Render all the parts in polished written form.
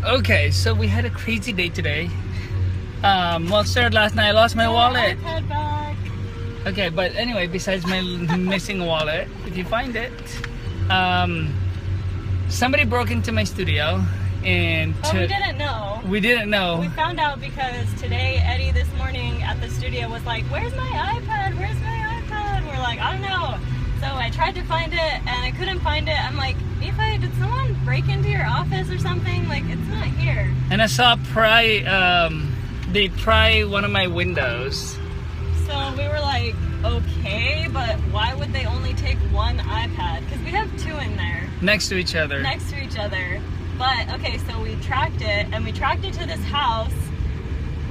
Okay, so we had a crazy day today. Well, it started last night. I lost my wallet. iPad back. Okay, but anyway, besides my missing wallet, if you find it, somebody broke into my studio and Oh, we didn't know. We didn't know. We found out because today Eddie this morning at the studio was like, "Where's my iPad? Where's my iPad?" We're like, "I don't know." So I tried to find it and I couldn't find it. I'm like, Nephi, did someone break into your office or something? Like, it's not here. And I saw they pry one of my windows. So we were like, okay, but why would they only take one iPad? Because we have two in there. Next to each other. Next to each other. But, okay, so we tracked it, and we tracked it to this house,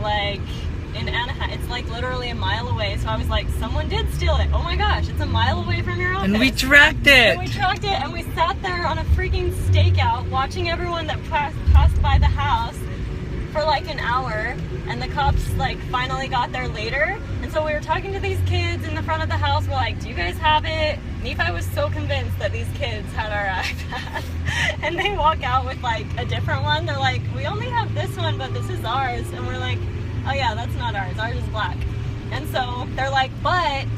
like, in Anaheim. It's, like, literally a mile away. So I was like, someone did steal it. Oh, my gosh, it's a mile away from your office. And we tracked it. And we tracked it, and we sat there on a freaking stakeout watching everyone that passed by the house for, like, an hour. And the cops, like, finally got there later. And so we were talking to these kids in the front of the house. We're like, do you guys have it? Nephi was so convinced that these kids had our iPad. And they walk out with, like, a different one. They're like, we only have this one, but this is ours. And we're like, oh, yeah, that's not ours. Ours is black. And so they're like, but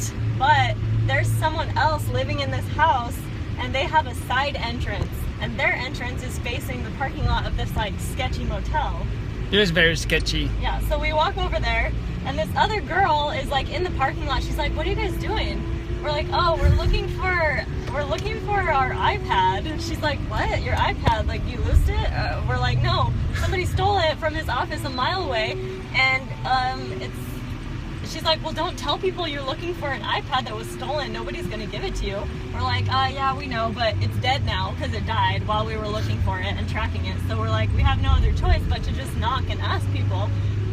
there's someone else living in this house, and they have a side entrance. And their entrance is facing the parking lot of this, like, sketchy motel. It was very sketchy. Yeah, so we walk over there, and this other girl is like in the parking lot. She's like, "What are you guys doing?" We're like, "Oh, we're looking for our iPad." She's like, "What? Your iPad? Like you lost it?" We're like, "No, somebody stole it from his office a mile away," and it's. She's like, "Well, don't tell people you're looking for an iPad that was stolen. Nobody's gonna give it to you." We're like, yeah, we know, but it's dead now because it died while we were looking for it and tracking it. So we're like, we have no other choice but to just knock and ask people.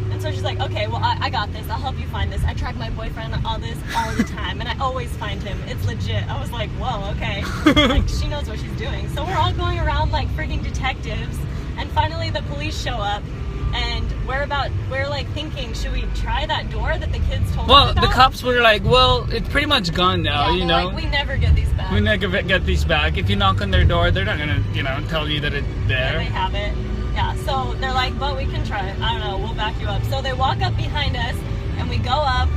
And so she's like, okay, well, I got this. I'll help you find this. I track my boyfriend all the time, and I always find him. It's legit. I was like, whoa, okay. Like, she knows what she's doing. So we're all going around like freaking detectives, and finally the police show up. And we're like thinking, should we try that door that the kids told us about? Well, the cops were like, well, it's pretty much gone now, yeah, you know. Like, we never get these back. We never get these back. If you knock on their door, they're not gonna, tell you that it's there. Yeah, they have it. Yeah, so they're like, but we can try it. I don't know, we'll back you up. So they walk up behind us, and we go up.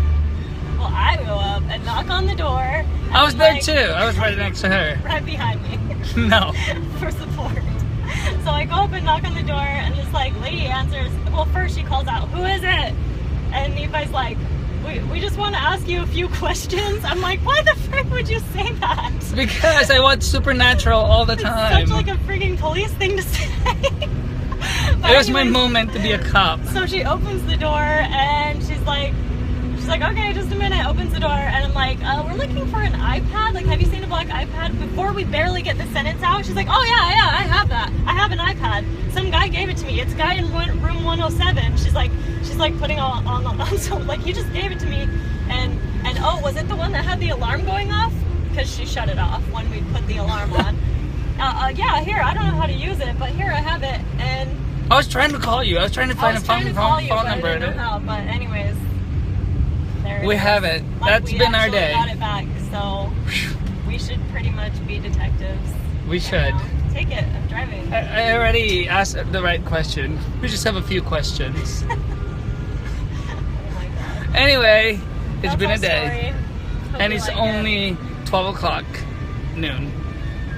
Well, I go up and knock on the door. I was there too. I was right next to her. Right behind me. No. For support. So I go up and knock on the door, and this like lady answers. Well, first she calls out, "Who is it?" And Nephi's like, we just want to ask you a few questions. I'm like, why the frick would you say that? Because I watch Supernatural all the time. It's such like a freaking police thing to say. It was my moment to be a cop. So she opens the door, and she's like, okay, just a minute. Opens the door, and I'm like, we're looking for an iPad. Like, have you seen a black iPad? Before we barely get the sentence out, she's like, oh yeah, I have that. I have an iPad. Some guy gave it to me. It's a guy in room 107. She's like putting on. So like, he just gave it to me, and oh, was it the one that had the alarm going off? Because she shut it off when we put the alarm on. Yeah, here. I don't know how to use it, but here I have it. And I was trying to call you. I was trying to find a phone number. I didn't know how, but anyways. We have it. That's been our day. We got it back, so we should pretty much be detectives. We should. Take it. I'm driving. I already asked the right question. We just have a few questions. Oh my god. Anyway, it's That's been our a day. story. And it's only 12 o'clock noon.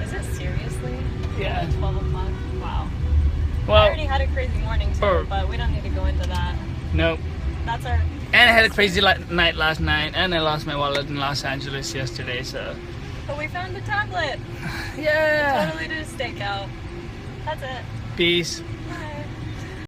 Is it seriously? Yeah. Only 12 o'clock? Wow. Well, I already had a crazy morning too, but we don't need to go into that. Nope. That's our... And I had a crazy night last night, and I lost my wallet in Los Angeles yesterday, so... But we found the tablet. Yeah! We totally did a stakeout. That's it. Peace. Bye.